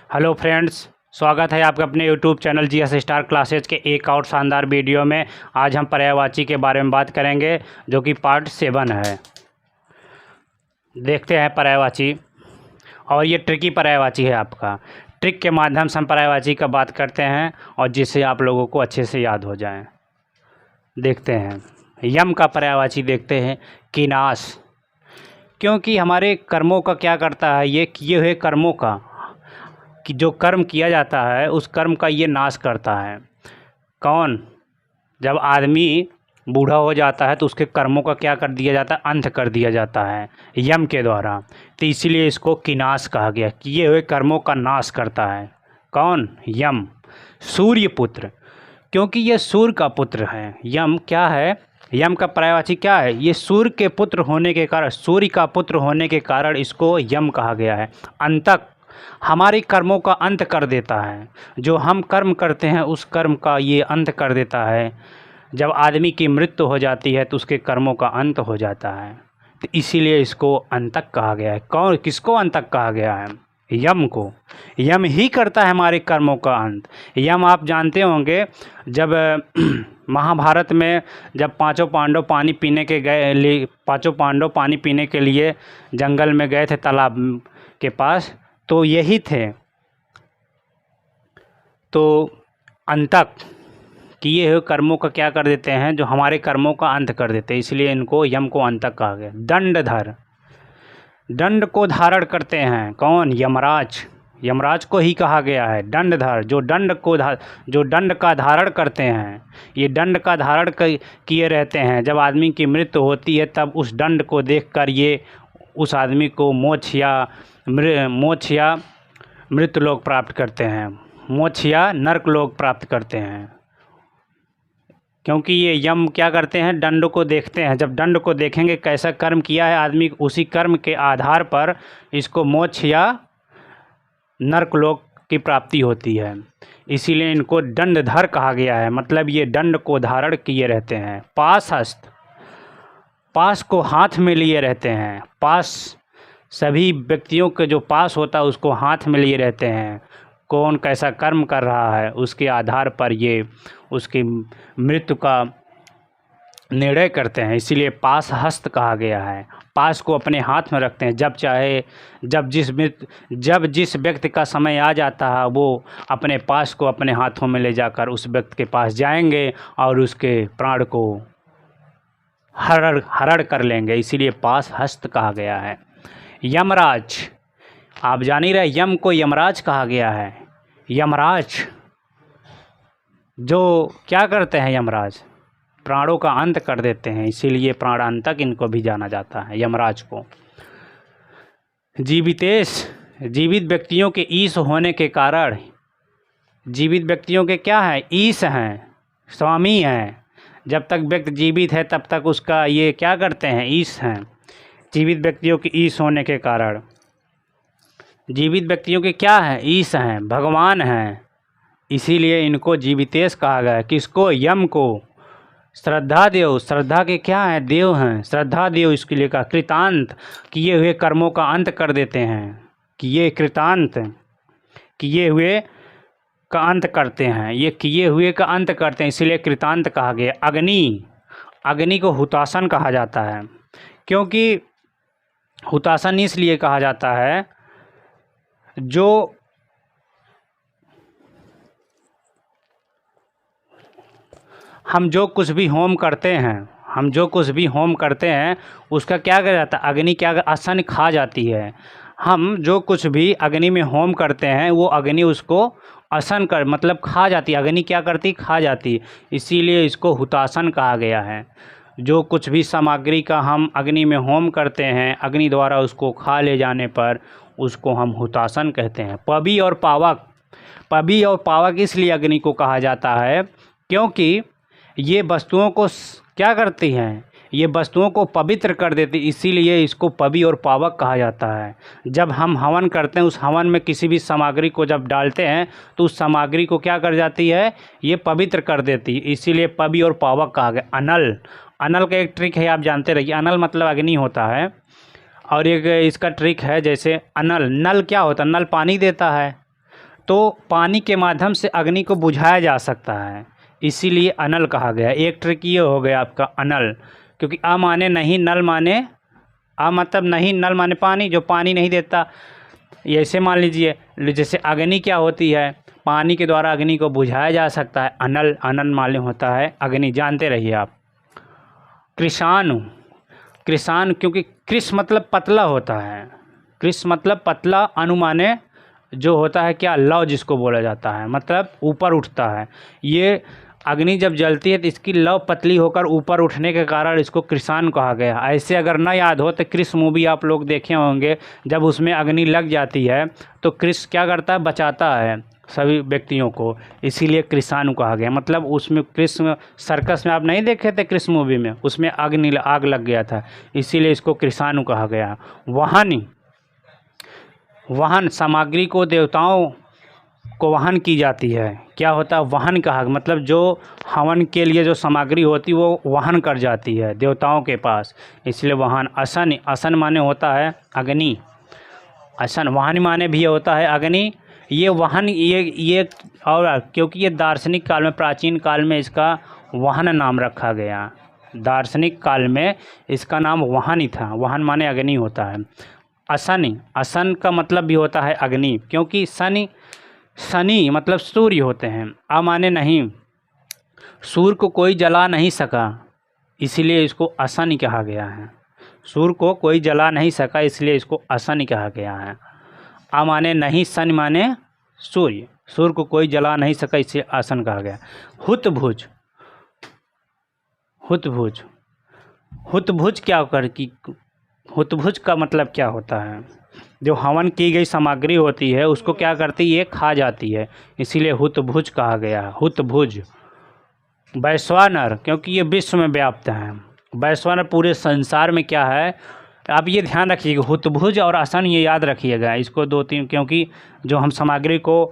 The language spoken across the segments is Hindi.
हेलो फ्रेंड्स, स्वागत है आपका अपने YouTube channel GS star classes के एक और शानदार वीडियो में। आज हम पर्यायवाची के बारे में बात करेंगे जो कि पार्ट 7 है। देखते हैं पर्यायवाची, और ये ट्रिकी पर्यायवाची है। आपका ट्रिक के माध्यम से हम पर्यायवाची का बात करते हैं और जिससे आप लोगों को अच्छे से याद हो जाए। देखते हैं यम का पर्यायवाची, देखते हैं किनाश। क्योंकि हमारे कर्मों का क्या करता है, ये किए हुए कर्मों का कि जो कर्म किया जाता है उस कर्म का ये नाश करता है। कौन? जब आदमी बूढ़ा हो जाता है तो उसके कर्मों का क्या कर दिया जाता है, अंत कर दिया जाता है यम के द्वारा। तो इसीलिए इसको किनाश कहा गया, किए हुए कर्मों का नाश करता है। कौन? यम। सूर्य पुत्र, क्योंकि ये सूर्य का पुत्र है। यम क्या है? यम का पर्यायवाची क्या है? ये सूर्य के पुत्र होने के कारण, सूर्य का पुत्र होने के कारण इसको यम कहा गया है। अंतक, हमारे कर्मों का अंत कर देता है। जो हम कर्म करते हैं उस कर्म का ये अंत कर देता है। जब आदमी की मृत्यु हो जाती है तो उसके कर्मों का अंत हो जाता है, तो इसीलिए इसको अंतक कहा गया है। कौन? किसको अंतक कहा गया है? यम को। यम ही करता है हमारे कर्मों का अंत। यम आप जानते होंगे, जब महाभारत में जब पांचों पांडव पानी पीने के लिए जंगल में गए थे, तालाब के पास, तो यही थे। तो अंतक किए हुए कर्मों का क्या कर देते हैं, जो हमारे कर्मों का अंत कर देते हैं, इसलिए इनको यम को अंतक कहा गया। दंडधर, दंड को धारण करते हैं। कौन? यमराज। यमराज को ही कहा गया है दंडधर, जो दंड का धारण करते हैं। ये दंड का धारण किए रहते हैं। जब आदमी की मृत्यु होती है तब उस दंड को देखकर ये उस आदमी को मोक्ष या मृत्यु लोक प्राप्त करते हैं, मोक्ष या नरक लोक प्राप्त करते हैं। क्योंकि ये यम क्या करते हैं, दंड को देखते हैं। जब दंड को देखेंगे कैसा कर्म किया है आदमी, उसी कर्म के आधार पर इसको मोक्ष या नरक लोक की प्राप्ति होती है। इसीलिए इनको दंडधर कहा गया है, मतलब ये दंड को धारण किए रहते हैं। पाशहस्त, पास को हाथ में लिए रहते हैं। पास सभी व्यक्तियों के जो पास होता है उसको हाथ में लिए रहते हैं। कौन कैसा कर्म कर रहा है उसके आधार पर ये उसकी मृत्यु का निर्णय करते हैं, इसीलिए पास हस्त कहा गया है। पास को अपने हाथ में रखते हैं। जब चाहे, जब जिस व्यक्ति का समय आ जाता है वो अपने पास को अपने हाथों में ले जाकर उस व्यक्ति के पास जाएंगे और उसके प्राण को हरण कर लेंगे, इसीलिए पास हस्त कहा गया है। यमराज, आप जान ही रहे, यम को यमराज कहा गया है। यमराज जो क्या करते हैं, यमराज प्राणों का अंत कर देते हैं, इसीलिए प्राणांतक इनको भी जाना जाता है, यमराज को। जीवितेश, जीवित व्यक्तियों के ईश होने के कारण, जीवित व्यक्तियों के क्या हैं, ईश हैं, स्वामी हैं। जब तक व्यक्ति जीवित है तब तक उसका ये क्या करते हैं, ईश हैं। जीवित व्यक्तियों के ईश होने के कारण, जीवित व्यक्तियों के क्या हैं, ईश हैं, भगवान हैं, इसीलिए इनको जीवितेश कहा गया। किसको? यम को। श्रद्धा देव, श्रद्धा के क्या हैं, देव हैं, श्रद्धा देव इसके लिए कहा। कृतांत, किए हुए कर्मों का अंत कर देते हैं। किए हुए का अंत करते हैं, ये किए हुए का अंत करते हैं, इसीलिए कृतांत कहा गया। अग्नि, अग्नि को हुतासन कहा जाता है। क्योंकि हुतासन इसलिए कहा जाता है, जो हम जो कुछ भी होम करते हैं उसका क्या किया जाता है, अग्नि क्या आसन खा जाती है। हम जो कुछ भी अग्नि में होम करते हैं वो अग्नि उसको आसन कर मतलब खा जाती है। अग्नि क्या करती, खा जाती, इसीलिए इसको हुतासन कहा गया है। जो कुछ भी सामग्री का हम अग्नि में होम करते हैं, अग्नि द्वारा उसको खा ले जाने पर उसको हम हुतासन कहते हैं। पवि और पावक इसलिए अग्नि को कहा जाता है क्योंकि ये वस्तुओं को क्या करती हैं, ये वस्तुओं को पवित्र कर देती, इसीलिए इसको पवि और पावक कहा जाता है। जब हम हवन करते हैं, उस हवन में किसी भी सामग्री को जब डालते हैं तो उस सामग्री को क्या कर जाती है, ये पवित्र कर देती, इसीलिए पवि और पावक कहा गया। अनल, अनल का एक ट्रिक है, आप जानते रहिए। अनल मतलब अग्नि होता है, और एक इसका ट्रिक है, जैसे अनल, नल क्या होता है, नल पानी देता है, तो पानी के माध्यम से अग्नि को बुझाया जा सकता है, इसीलिए अनल कहा गया। एक ट्रिक ये हो गया आपका अनल, क्योंकि आ माने नहीं, नल माने, आ मतलब नहीं, नल माने पानी, जो पानी नहीं देता। ऐसे मान लीजिए, जैसे अग्नि क्या होती है, पानी के द्वारा अग्नि को बुझाया जा सकता है। अनल, अनल मालूम होता है अग्नि, जानते रहिए आप। कृषाणु, कृषाणु क्योंकि कृष मतलब पतला होता है, कृष मतलब पतला, अणु माने जो होता है क्या, लौ जिसको बोला जाता है, मतलब ऊपर उठता है। ये अग्नि जब जलती है तो इसकी लौ पतली होकर ऊपर उठने के कारण इसको कृषाणु कहा गया। ऐसे अगर न याद हो तो कृष मूवी आप लोग देखे होंगे, जब उसमें अग्नि लग जाती है तो कृष क्या करता है, बचाता है सभी व्यक्तियों को, इसीलिए कृषाणु कहा गया। मतलब उसमें कृष्ण सर्कस में आप नहीं देखे थे, कृष्ण मूवी में, उसमें आग लग गया था, इसीलिए इसको कृषाणु कहा गया। वाहन, वाहन सामग्री को देवताओं को वहन की जाती है, क्या होता है, वहन कहा, मतलब जो हवन के लिए जो सामग्री होती है वो वहन कर जाती है देवताओं के पास, इसलिए वाहन। असन, असन माने होता है अग्नि, असन वाहन माने भी होता है अग्नि। ये वाहन, ये और क्योंकि ये दार्शनिक काल में, प्राचीन काल में इसका वाहन नाम रखा गया, दार्शनिक काल में इसका नाम वाहन ही था, वाहन माने अग्नि होता है। असन, असन का मतलब भी होता है अग्नि, क्योंकि शनि, शनि मतलब सूर्य होते हैं। आ माने नहीं, सूर्य को कोई जला नहीं सका, इसीलिए इसको असन कहा गया है। सूर्य को कोई जला नहीं सका, इसलिए इसको असन कहा गया है। आ माने नहीं, सन माने सूर्य, सूर्य को कोई जला नहीं सका, इसलिए असन कहा गया। हुतभुज, हुतभुज, हुतभुज क्या कर कि, हुतभुज का मतलब क्या होता है, जो हवन की गई सामग्री होती है उसको क्या करती है, ये खा जाती है, इसीलिए हुतभुज कहा गया, हुतभुज। वैश्वानर, क्योंकि ये विश्व में व्याप्त है, वैश्वानर पूरे संसार में क्या है, आप ये ध्यान रखिएगा, हुतभुज और असन ये याद रखिएगा, इसको दो तीन, क्योंकि जो हम सामग्री को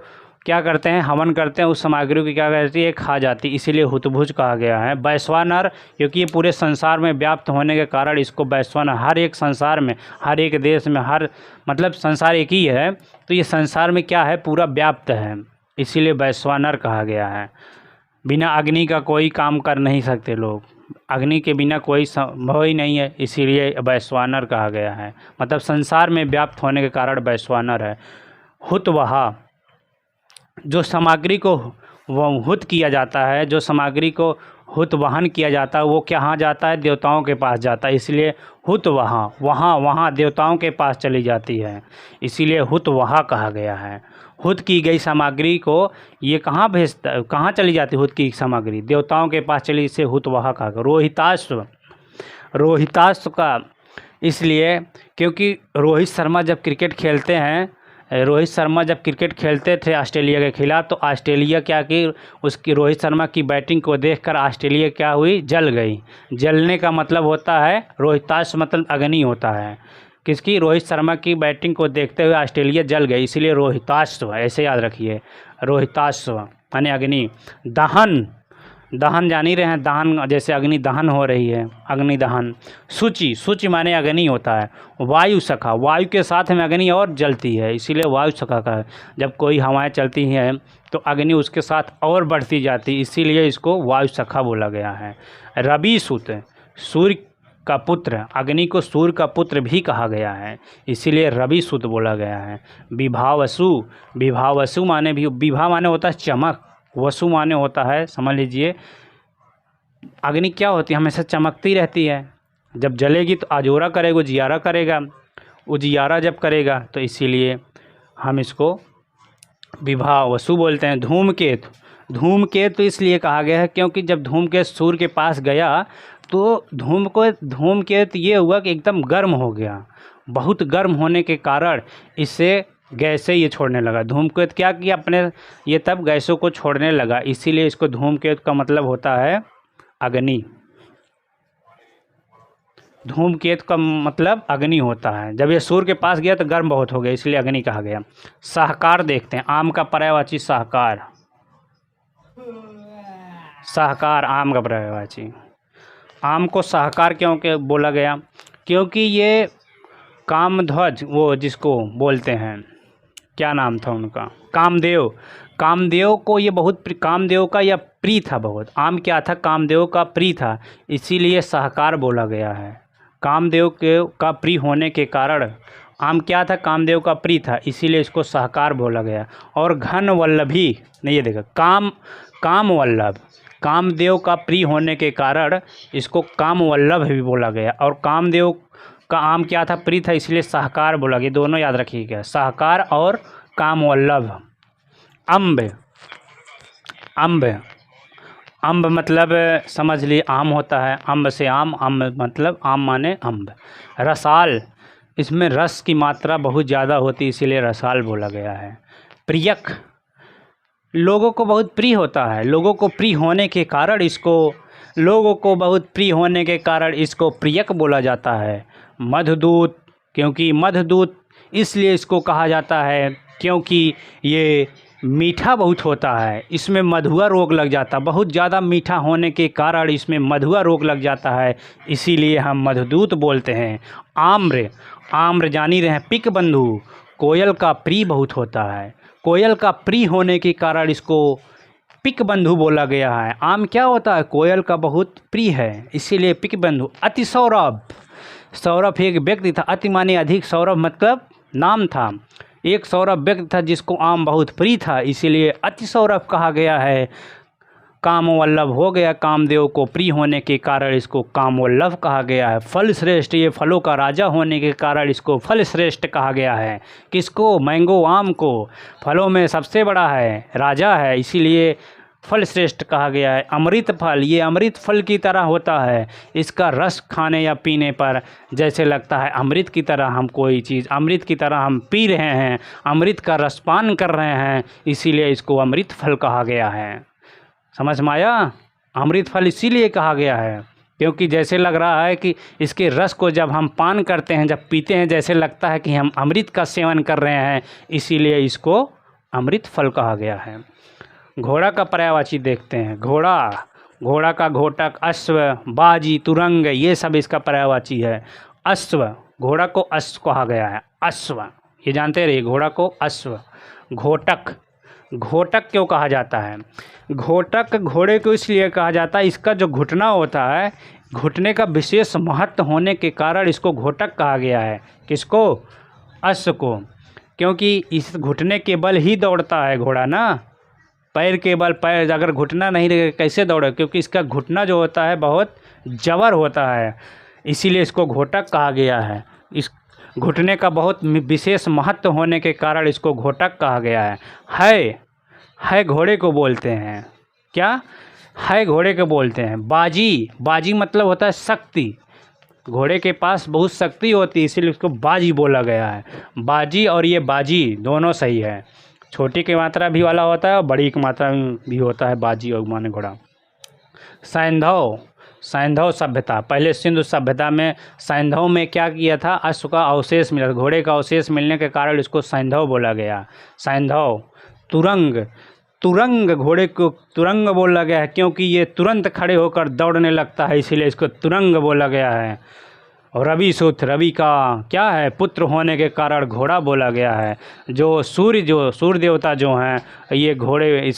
क्या करते हैं, हवन करते हैं, उस सामग्री को क्या करती है, खा जाती है, इसीलिए हुतभुज कहा गया है। वैश्वानर, क्योंकि ये पूरे संसार में व्याप्त होने के कारण इसको वैश्वानर, हर एक संसार में, हर एक देश में, हर मतलब संसार एक ही है, तो ये संसार में क्या है, पूरा व्याप्त है, इसीलिए वैश्वानर कहा गया है। बिना अग्नि का कोई काम कर नहीं सकते लोग, अग्नि के बिना कोई संभव ही नहीं है, इसीलिए वैश्वानर कहा गया है, मतलब संसार में व्याप्त होने के कारण वैश्वानर है। हुतवहा, जो सामग्री को हुत किया जाता है, जो सामग्री को हुत वहन किया जाता है, वो कहाँ जाता है, देवताओं के पास जाता है, इसलिए हुतवहा, वहाँ देवताओं के पास चली जाती है, इसीलिए हुतवहा कहा गया है। हुत की गई सामग्री को ये कहाँ भेजता, कहाँ चली जाती है, हुत की सामग्री देवताओं के पास चली, इसे हुतवहा कहा गया। रोहिताश्व, रोहिताश्व का इसलिए क्योंकि रोहित शर्मा जब क्रिकेट खेलते हैं, रोहित शर्मा जब क्रिकेट खेलते थे ऑस्ट्रेलिया के खिलाफ, तो ऑस्ट्रेलिया क्या कि उसकी रोहित शर्मा की बैटिंग को देखकर ऑस्ट्रेलिया क्या हुई, जल गई। जलने का मतलब होता है रोहिताश्व, मतलब अग्नि होता है, किसकी, रोहित शर्मा की बैटिंग को देखते हुए ऑस्ट्रेलिया जल गई, इसीलिए रोहिताश्व, ऐसे याद रखिए, रोहिताश्व माने अग्नि। दहन, दहन जान ही रहे हैं, दहन जैसे अग्नि दहन हो रही है, अग्नि दहन। सूचि, सूचि माने अग्नि होता है। वायु सखा, वायु के साथ में अग्नि और जलती है, इसीलिए वायु सखा का है, जब कोई हवाएं चलती हैं तो अग्नि उसके साथ और बढ़ती जाती, इसीलिए इसको वायु सखा बोला गया है। रवि सुत, सूर्य का पुत्र, अग्नि को सूर्य का पुत्र भी कहा गया है, इसीलिए रवि सुत बोला गया है। विभावसु, विभावसु माने भी, विभा माने होता है चमक, वसु माने होता है, समझ लीजिए अग्नि क्या होती है, हमेशा चमकती रहती है, जब जलेगी तो आजोरा करेगा, उजियारा करेगा, उजियारा जब करेगा, तो इसीलिए हम इसको विभा वसु बोलते हैं। धूमकेतु, धूमकेतु इसलिए कहा गया है क्योंकि जब धूमकेतु सूर्य के पास गया तो धूमकेतु ये हुआ कि एकदम गर्म हो गया, बहुत गर्म होने के कारण इससे गैसें ये छोड़ने लगा। धूमकेतु क्या किया, अपने ये तब गैसों को छोड़ने लगा, इसीलिए इसको धूमकेतु का मतलब होता है अग्नि। धूमकेतु का मतलब अग्नि होता है, जब ये सूर्य के पास गया तो गर्म बहुत हो गया, इसलिए अग्नि कहा गया। सहकार देखते हैं, आम का पर्यायवाची सहकार, सहकार आम का पर्यायवाची। आम को सहकार क्यों के बोला गया, क्योंकि ये कामध्वज, वो जिसको बोलते हैं क्या नाम था उनका, कामदेव। कामदेव को ये बहुत कामदेव का यह प्रिय था बहुत। आम क्या था, कामदेव का प्रिय था, इसीलिए शाहकार बोला गया है। कामदेव के का प्रिय होने के कारण आम क्या था, कामदेव का प्रिय था, इसीलिए इसको शाहकार बोला गया। और घन वल्लभी, नहीं ये देखो काम वल्लभ, कामदेव का प्रिय होने के कारण इसको काम वल्लभ भी बोला गया। और कामदेव का आम क्या था, प्रिय था, इसलिए शाहकार बोला गया। दोनों याद रखिएगा, शाहकार और काम वल्लभ। अम्ब, अम्ब, अम्ब मतलब समझ लिए आम होता है, अम्ब से आम, अम्ब मतलब आम माने अम्ब। रसाल, इसमें रस की मात्रा बहुत ज़्यादा होती है, इसीलिए रसाल बोला गया है। प्रियक, लोगों को बहुत प्रिय होता है, लोगों को प्रिय होने के कारण इसको प्रियक बोला जाता है। मधुदूत, क्योंकि मधुदूत इसलिए इसको कहा जाता है क्योंकि ये मीठा बहुत होता है, इसमें मधुआ रोग लग जाता है, बहुत ज़्यादा मीठा होने के कारण इसमें मधुआ रोग लग जाता है, इसीलिए हम मधुदूत बोलते हैं। आम्र, आम्र जान ही रहे हैं, पिक बंधु, कोयल का प्रिय बहुत होता है, कोयल का प्रिय होने के कारण इसको पिक बंधु बोला गया है। आम क्या होता है, कोयल का बहुत प्रिय है, इसीलिए पिक बंधु। अति सौरभ, सौरभ एक व्यक्ति था, अति माने अधिक, सौरभ मतलब नाम था, एक सौरभ व्यक्ति था जिसको आम बहुत प्रिय था, इसीलिए अति सौरभ कहा गया है। कामवल्लभ हो गया, कामदेव को प्रिय होने के कारण इसको कामवल्लभ कहा गया है। फल श्रेष्ठ, ये फलों का राजा होने के कारण इसको फल श्रेष्ठ कहा गया है। किसको, मैंगो, आम को, फलों में सबसे बड़ा है, राजा है, इसीलिए फल श्रेष्ठ कहा गया है। अमृत फल, ये अमृत फल की तरह होता है, इसका रस खाने या पीने पर जैसे लगता है अमृत की तरह, हम कोई चीज़ अमृत की तरह हम पी रहे हैं, अमृत का रसपान कर रहे हैं, इसीलिए इसको अमृत फल कहा गया है। समझ में आया, अमृत फल इसीलिए कहा गया है क्योंकि जैसे लग रहा है कि इसके रस को जब हम पान करते हैं, जब पीते हैं, जैसे लगता है कि हम अमृत का सेवन कर रहे हैं, इसीलिए इसको अमृत फल कहा गया है। घोड़ा का पर्यायवाची देखते हैं। घोड़ा, घोड़ा का घोटक, अश्व, बाजी, तुरंग, ये सब इसका पर्यायवाची है। अश्व, घोड़ा को अश्व कहा गया है, अश्व, ये जानते रहिए, घोड़ा को अश्व। घोटक, घोटक क्यों कहा जाता है, घोटक घोड़े को इसलिए कहा जाता है, इसका जो घुटना होता है, घुटने का विशेष महत्व होने के कारण इसको घोटक कहा गया है। किसको, अश्व को, क्योंकि इस घुटने के बल ही दौड़ता है घोड़ा ना, पैर के बल, पैर अगर घुटना नहीं रहेगा कैसे दौड़े, क्योंकि इसका घुटना जो होता है बहुत जबर होता है, इसीलिए इसको घोटक कहा गया है। इस घुटने का बहुत विशेष महत्व होने के कारण इसको घोटक कहा गया है घोड़े को बोलते हैं, क्या है, घोड़े को बोलते हैं। बाजी, बाजी मतलब होता है शक्ति, घोड़े के पास बहुत शक्ति होती है, इसीलिए उसको बाजी बोला गया है। बाजी और ये बाजी दोनों सही है, छोटी की मात्रा भी वाला होता है और बड़ी की मात्रा भी होता है, बाजी और माने घोड़ा। सैंधव, सैंधव सभ्यता, पहले सिंधु सभ्यता में सैंधव में क्या किया था, अश्व का अवशेष मिला, घोड़े का अवशेष मिलने के कारण इसको सैंधव बोला गया, सैंधव। तुरंग, तुरंग, घोड़े को तुरंग बोला गया है क्योंकि ये तुरंत खड़े होकर दौड़ने लगता है, इसीलिए इसको तुरंग बोला गया है। और रवि सूत, रवि का क्या है, पुत्र होने के कारण घोड़ा बोला गया है। जो सूर्य देवता जो हैं, ये घोड़े,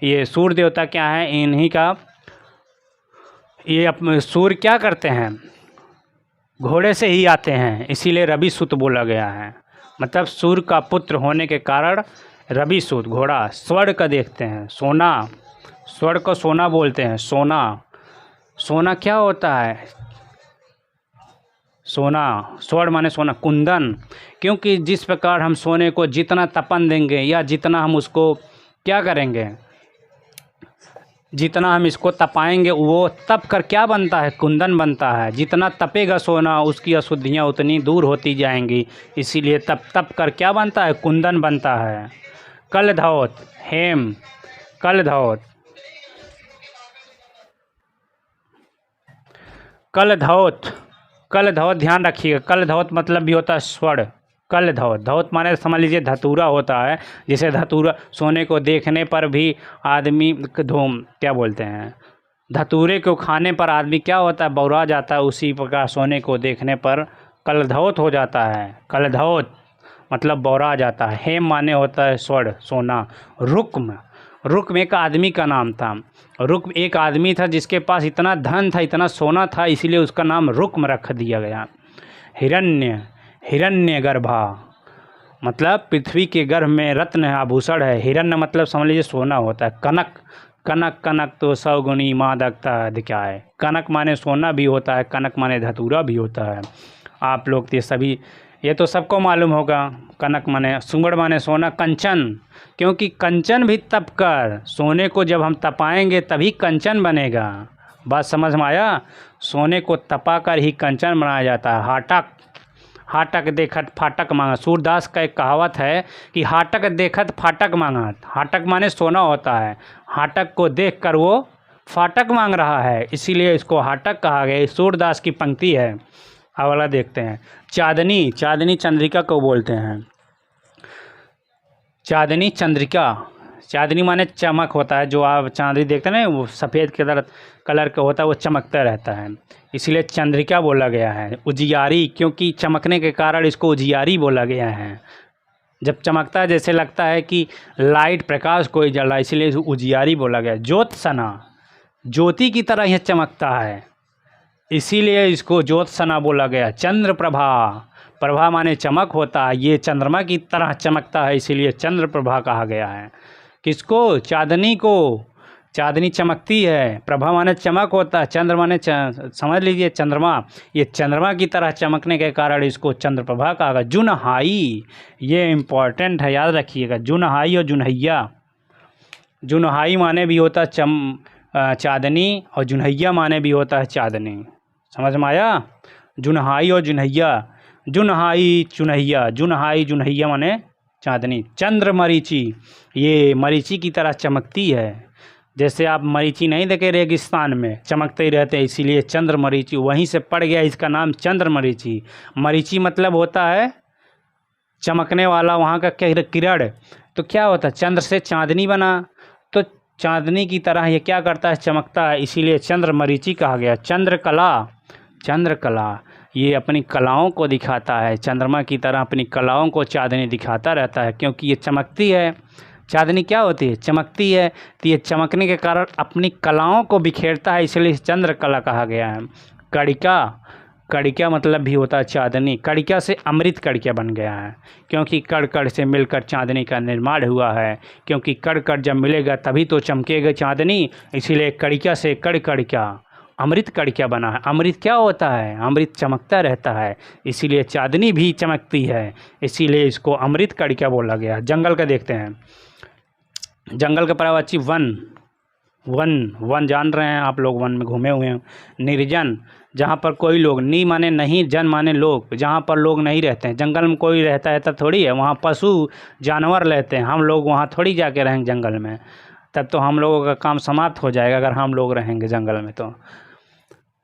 ये सूर्य देवता क्या है, इन्हीं का, ये सूर्य क्या करते हैं, घोड़े से ही आते हैं, इसीलिए रवि सूत बोला गया है, मतलब सूर्य का पुत्र होने के कारण रवि सूत, घोड़ा। स्वर्ण का देखते हैं, सोना, स्वर्ण को सोना बोलते हैं, सोना, सोना क्या होता है, सोना, स्वर्ण माने सोना। कुंदन, क्योंकि जिस प्रकार हम सोने को जितना तपन देंगे या जितना हम उसको क्या करेंगे, जितना हम इसको तपाएंगे वो तप कर क्या बनता है, कुंदन बनता है। जितना तपेगा सोना उसकी अशुद्धियाँ उतनी दूर होती जाएंगी, इसीलिए तप कर क्या बनता है, कुंदन बनता है। कलधौत, हेम, कलधौत, कलधौत, कलधौत ध्यान रखिएगा, कलधौत मतलब भी होता है स्वर्ण। कलधौत, धौत माने समझ लीजिए धतूरा होता है, जैसे धतूरा सोने को देखने पर भी आदमी धूम क्या बोलते हैं, धतूरे को खाने पर आदमी क्या होता है, बौरा जाता है, उसी प्रकार सोने को देखने पर कलधौत हो जाता है। कलधौत मतलब बौरा जाता है। हेम माने होता है स्वर्ण सोना। रुक्म, रुक्म एक आदमी का नाम था। रुक्म एक आदमी था जिसके पास इतना धन था, इतना सोना था, इसीलिए उसका नाम रुक्म रख दिया गया। हिरण्य, हिरण्य गर्भा मतलब पृथ्वी के गर्भ में रत्न है, आभूषण है। हिरण्य मतलब समझ लीजिए सोना होता है। कनक, कनक, कनक तो सौगुनी मादकता दिखाए। कनक माने सोना भी होता है, कनक माने धतूरा भी होता है। आप लोग ये सभी, ये तो सबको मालूम होगा। कनक माने, सुमड़ माने सोना। कंचन, क्योंकि कंचन भी तप कर, सोने को जब हम तपाएंगे तभी कंचन बनेगा। बात समझ में आया? सोने को तपा कर ही कंचन बनाया जाता है। हाटक, हाटक देखत फाटक मांगत। सूरदास का एक कहावत है कि हाटक देखत फाटक मांगत। हाटक माने सोना होता है, हाटक को देख कर वो फाटक मांग रहा है, इसीलिए इसको हाटक कहा गया। सूरदास की पंक्ति है। अब वाला देखते हैं। चांदनी, चांदनी चंद्रिका को बोलते हैं। चांदनी चंद्रिका, चांदनी माने चमक होता है। जो आप चांदनी देखते हैं ना, वो सफ़ेद कलर का होता है, वो चमकता रहता है, इसलिए चंद्रिका बोला गया है। उजियारी, क्योंकि चमकने के कारण इसको उजियारी बोला गया है। जब चमकता है जैसे लगता है कि लाइट प्रकाश कोई जल रहा है, इसलिए उजियारी बोला गया। ज्योत्सना, ज्योति की तरह यह चमकता है, इसीलिए इसको ज्योत्सना बोला गया। चंद्र प्रभा, प्रभा माने चमक होता है, ये चंद्रमा की तरह चमकता है, इसीलिए चंद्र प्रभा कहा गया है। किसको? चांदनी को। चांदनी चमकती है, प्रभा माने चमक होता है, चंद्र माने समझ लीजिए चंद्रमा, ये चंद्रमा की तरह चमकने के कारण इसको चंद्र प्रभा कहा गया। जुनहाई, ये इम्पॉर्टेंट है, याद रखिएगा। जुनहाई और जुनहैया, जुनहाई माने भी होता है चांदनी, और जुनहैया माने भी होता है चांदनी। समझ में आया? जुनहाई और जुनहैया, जुनहाई चुनहैया, जुनहाई जुनहैया माने चांदनी। चंद्र मरीचि, ये मरीचि की तरह चमकती है। जैसे आप मरीचि नहीं देखे रेगिस्तान में चमकते ही रहते हैं, इसीलिए चंद्र मरीचि वहीं से पड़ गया इसका नाम चंद्र मरीचि। मरीचि मतलब होता है चमकने वाला, वहाँ का किरण। तो क्या होता है? चंद्र से चांदनी बना, तो चांदनी की तरह ये क्या करता है? चमकता है, इसीलिए चंद्र मरीचि कहा गया। चंद्रकला, चंद्रकला ये अपनी कलाओं को दिखाता है, चंद्रमा की तरह अपनी कलाओं को चांदनी दिखाता रहता है, क्योंकि ये चमकती है। चांदनी क्या होती है? चमकती है, तो ये चमकने के कारण अपनी कलाओं को बिखेरता है, इसलिए चंद्रकला कहा गया है। कड़िका, कड़िका मतलब भी होता है चांदनी। कड़िका से अमृत कड़िका बन गया है, क्योंकि कड़ कड़ से मिलकर चांदनी का निर्माण हुआ है, क्योंकि कड़ कड़ जब मिलेगा तभी तो चमकेगा चांदनी, इसीलिए कड़िका से कड़ कड़िका अमृत कड़िका बना है। अमृत क्या होता है? अमृत चमकता रहता है, इसीलिए चांदनी भी चमकती है, इसीलिए इसको अमृत कड़िका बोला गया। जंगल का देखते हैं। जंगल का पर्यायवाची वन, वन, वन जान रहे हैं आप लोग, वन में घूमे हुए हैं। निर्जन, जहाँ पर कोई लोग, नी माने नहीं, जन माने लोग, जहाँ पर लोग नहीं रहते हैं। जंगल में कोई रहता है तब थोड़ी है, वहाँ पशु जानवर रहते हैं, हम लोग वहाँ थोड़ी जाके रहेंगे जंगल में, तब तो हम लोगों का काम समाप्त हो जाएगा अगर हम लोग रहेंगे जंगल में तो।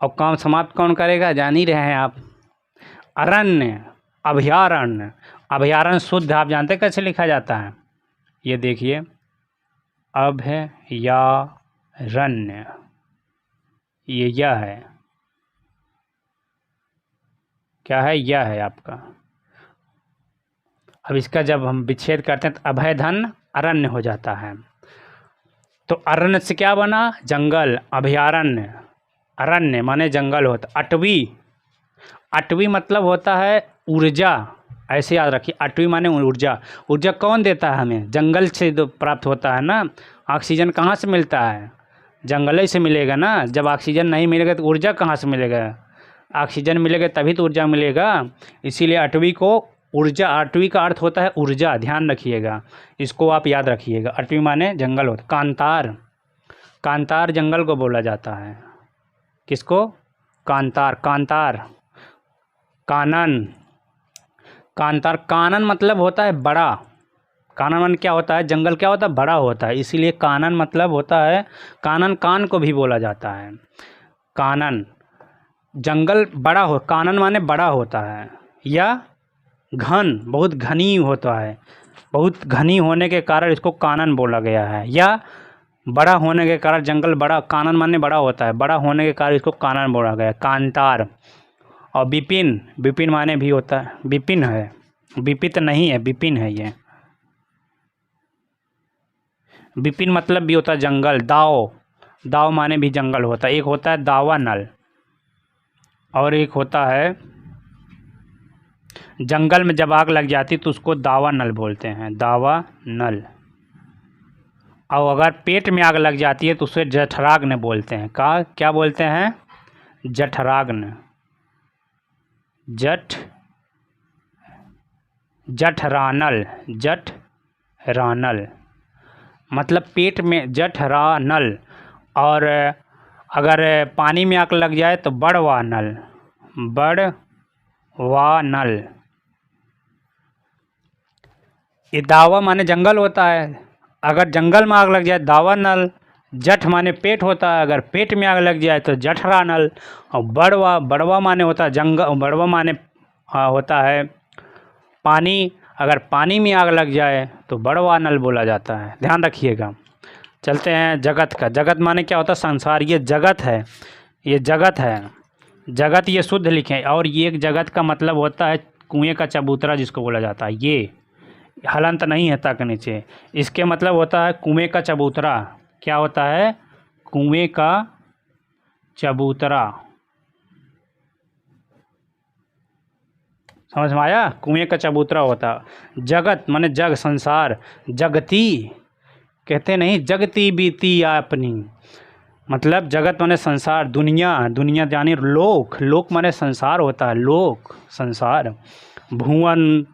और काम समाप्त कौन करेगा? जान ही रहे हैं आप। अरण्य, अभयारण्य, अभयारण्य शुद्ध आप जानते कैसे लिखा जाता है? ये देखिए, अभयारण्य, ये यह है, क्या है? यह है आपका। अब इसका जब हम विच्छेद करते हैं तो अभय धन अरण्य हो जाता है। तो अरण्य से क्या बना? जंगल। अभयारण्य, अरण्य माने जंगल होता। अटवी, अटवी मतलब होता है ऊर्जा, ऐसे याद रखिए। अटवी माने ऊर्जा। ऊर्जा कौन देता है हमें? जंगल से तो प्राप्त होता है ना। ऑक्सीजन कहाँ से मिलता है? जंगल ही से मिलेगा ना। जब ऑक्सीजन नहीं मिलेगा तो ऊर्जा कहाँ से मिलेगा? ऑक्सीजन मिलेगा तभी तो ऊर्जा मिलेगा, इसीलिए अटवी को ऊर्जा, अटवी का अर्थ होता है ऊर्जा, ध्यान रखिएगा, इसको आप याद रखिएगा। अटवी माने जंगल होता। कांतार, कांतार जंगल को बोला जाता है। किसको? कांतार। कांतार, कानन, कांतार, कानन मतलब होता है बड़ा। कानन मन क्या होता है? जंगल क्या होता है? बड़ा होता है, इसीलिए कानन मतलब होता है, कानन कान को भी बोला जाता है। कानन, जंगल बड़ा हो, कानन माने बड़ा होता है, या घन, बहुत घनी होता है, बहुत घनी होने के कारण इसको कानन बोला गया है, या बड़ा होने के कारण जंगल बड़ा, कानन माने बड़ा होता है, बड़ा होने के कारण इसको कानन बोला गया। कांतार। और विपिन, विपिन माने भी होता है, विपिन है, विपित नहीं है, विपिन है ये। विपिन मतलब भी होता है जंगल। दाव, दाव माने भी जंगल होता है। एक होता है दावा नल और एक होता है जंगल में जब आग लग जाती तो उसको दावा नल बोलते हैं, दावा नल। और अगर पेट में आग लग जाती है तो उसे जठराग्नि बोलते हैं। क्या बोलते हैं? जठराग्नि। जठरानल, जठरानल मतलब पेट में जठरानल। और अगर पानी में आग लग जाए तो बड़वानल, बड़वानल। ये दावा माने जंगल होता है, अगर जंगल में आग लग जाए दावा नल। जठ माने पेट होता है, अगर पेट में आग लग जाए तो जठरानल। और बड़वा, बड़वा माने होता है जंगल, बड़वा माने होता है पानी, अगर पानी में आग लग जाए तो बड़वा नल बोला जाता है। ध्यान रखिएगा। चलते हैं जगत का। जगत माने क्या होता है? संसार। ये जगत है, ये जगत है। जगत ये शुद्ध लिखें। और ये एक जगत का मतलब होता है कुएं का चबूतरा जिसको बोला जाता है। ये हलंत नहीं है तक नीचे। इसके मतलब होता है कुएं का चबूतरा। क्या होता है? कुएं का चबूतरा। समझ में आया? कुएं का चबूतरा होता। जगत माने जग, संसार। जगती कहते नहीं, जगती बीती अपनी, मतलब जगत माने संसार, दुनिया। दुनिया यानी लोक, लोक माने संसार होता है, लोक संसार। भुवन,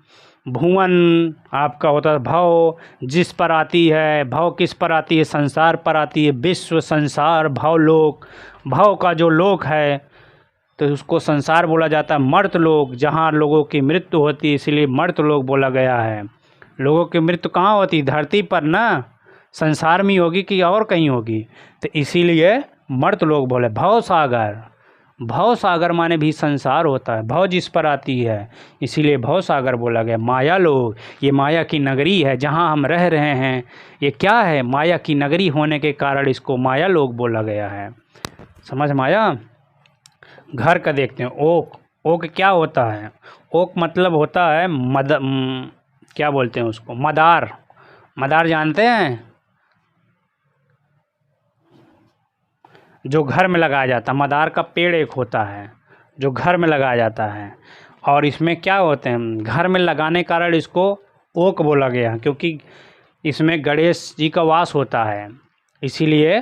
भुवन आपका होता है भव, जिस पर आती है। भव किस पर आती है? संसार पर आती है। विश्व, संसार, भवलोक। भव का जो लोक है तो उसको संसार बोला जाता है। मर्त लोक, जहाँ लोगों की मृत्यु होती है इसलिए मर्त लोक बोला गया है। लोगों की मृत्यु कहाँ होती? धरती पर ना, संसार में होगी कि और कहीं होगी, तो इसीलिए मर्त लोग बोले। भव सागर, भव सागर माने भी संसार होता है। भव जिस पर आती है इसीलिए भव सागर बोला गया। माया लोग, ये माया की नगरी है जहाँ हम रह रहे हैं। ये क्या है? माया की नगरी होने के कारण इसको माया लोग बोला गया है। समझ में आया? घर का देखते हैं। ओक, ओक क्या होता है? ओक मतलब होता है क्या बोलते हैं उसको? मदार। मदार जानते हैं? जो घर में लगाया जाता है। मदार का पेड़ एक होता है जो घर में लगाया जाता है। और इसमें क्या होते हैं? घर में लगाने के कारण इसको ओक बोला गया, क्योंकि इसमें गणेश जी का वास होता है, इसीलिए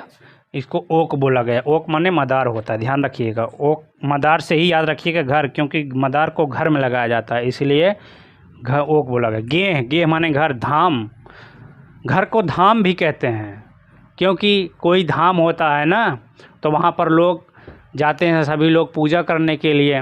इसको ओक बोला गया। ओक माने मदार होता है, ध्यान रखिएगा। ओक मदार से ही याद रखिएगा घर, क्योंकि मदार को घर में लगाया जाता है, इसलिए घर ओक बोला गया। गेह, गेह माने घर। धाम, घर को धाम भी कहते हैं, क्योंकि कोई धाम होता है ना तो वहाँ पर लोग जाते हैं, सभी लोग पूजा करने के लिए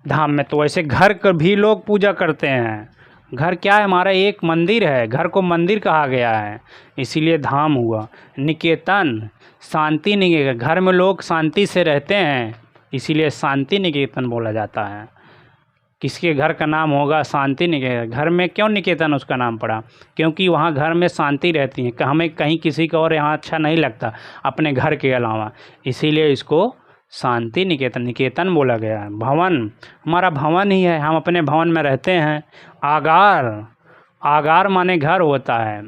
धाम में। तो वैसे घर का भी लोग पूजा करते हैं। घर क्या है? हमारा एक मंदिर है, घर को मंदिर कहा गया है, इसीलिए धाम हुआ। निकेतन, शांति निकेतन, घर में लोग शांति से रहते हैं इसीलिए शांति निकेतन बोला जाता है। किसके घर का नाम होगा? शांति निकेतन। घर में क्यों निकेतन उसका नाम पड़ा? क्योंकि वहाँ घर में शांति रहती है। हमें कहीं किसी का और यहाँ अच्छा नहीं लगता अपने घर के अलावा, इसीलिए इसको शांति निकेतन, निकेतन बोला गया है। भवन, हमारा भवन ही है, हम अपने भवन में रहते हैं। आगार, आगार माने घर होता है।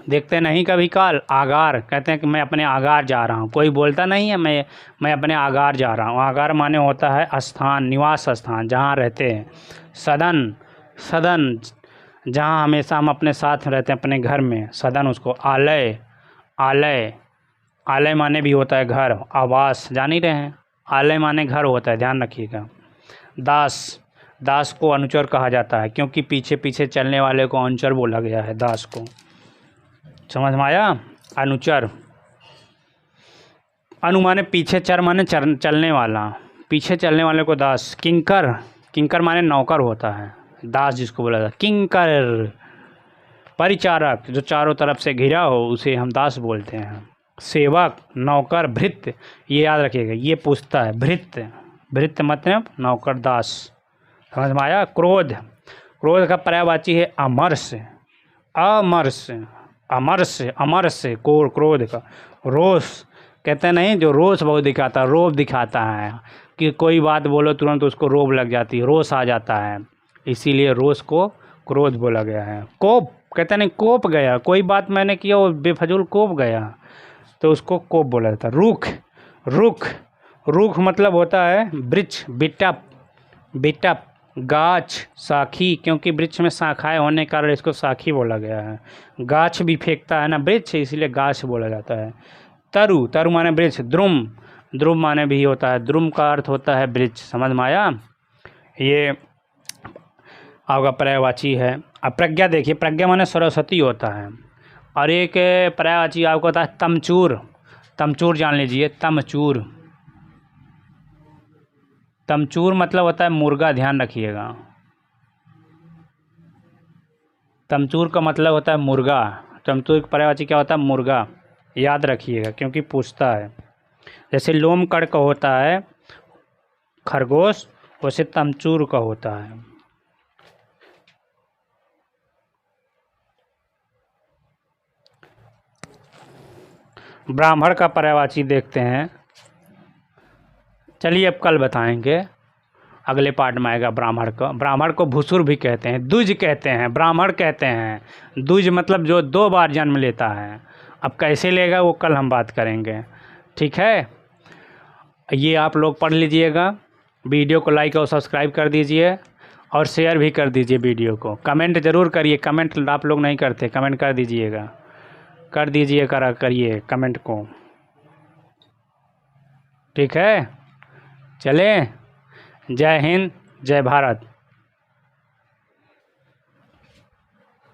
देखते नहीं कभी काल आगार, कहते हैं कि मैं अपने आगार जा रहा हूँ। कोई बोलता नहीं है मैं अपने आगार जा रहा हूँ। आगार माने होता है स्थान, निवास स्थान, जहाँ रहते हैं। सदन, सदन जहाँ हमेशा हम अपने साथ रहते हैं अपने घर में, सदन उसको। आलय, आलय, आलय माने भी होता है घर, आवास, जान ही रहे हैं। आलय माने घर होता है, ध्यान रखिएगा। दास, दास को अनुचर कहा जाता है, क्योंकि पीछे पीछे चलने वाले को अनुचर बोला गया है, दास को। समझ में आया? अनुचर, अनु माने पीछे, चर माने चलने वाला, पीछे चलने वाले को दास। किंकर, किंकर माने नौकर होता है, दास जिसको बोला जाता है। किंकर, परिचारक, जो चारों तरफ से घिरा हो उसे हम दास बोलते हैं। सेवक, नौकर, भृत्य, ये याद रखिएगा, ये पूछता है भृत्य, भृत्य मतलब नौकर, दास। समझ में आया? क्रोध, क्रोध का पर्यायवाची है अमर्ष, अमर्ष, अमर्ष, अमर्ष क्रोध का। रोष, कहते नहीं जो रोष बहुत दिखाता है, रोब दिखाता है, कि कोई बात बोलो तुरंत उसको रोब लग जाती है, रोष आ जाता है। इसीलिए रोष को क्रोध बोला गया है। कोप कहते नहीं कोप गया, कोई बात मैंने किया वो बेफजूल कोप गया, तो उसको कोप बोला जाता है। रुख, रुख, रुख मतलब होता है वृक्ष, बिटप, बिटप, गाछ, साखी, क्योंकि वृक्ष में शाखाएं होने के कारण इसको साखी बोला गया है। गाछ भी फेंकता है ना वृक्ष, इसलिए गाछ बोला जाता है। तरु, तरु माने वृक्ष। द्रुम, द्रुम माने भी होता है, द्रुम का अर्थ होता है वृक्ष। समझ में आया? ये आपका पर्यायवाची है। अब प्रज्ञा देखिए, प्रज्ञा माने सरस्वती होता है। और एक पर्यायवाची आपको होता है तमचूर। तमचूर जान लीजिए, तमचूर, तमचूर मतलब होता है मुर्गा, ध्यान रखिएगा। तमचूर का मतलब होता है मुर्गा। तमचूर का पर्यायवाची क्या होता है? मुर्गा, याद रखिएगा क्योंकि पूछता है। जैसे लोमकड़ का होता है खरगोश, वैसे तमचूर का होता है। ब्राह्मण का पर्यायवाची देखते हैं, चलिए अब कल बताएंगे, अगले पार्ट में आएगा ब्राह्मण को। ब्राह्मण को भुसुर भी कहते हैं, द्विज कहते हैं, ब्राह्मण कहते हैं। द्विज मतलब जो 2 बार जन्म लेता है। अब कैसे लेगा वो कल हम बात करेंगे, ठीक है? ये आप लोग पढ़ लीजिएगा। वीडियो को लाइक और सब्सक्राइब कर दीजिए और शेयर भी कर दीजिए वीडियो को। कमेंट ज़रूर करिए, कमेंट आप लोग नहीं करते, कमेंट कर दीजिएगा, कर दीजिए, करिए कमेंट को, ठीक है? चलें, जय हिंद, जय भारत।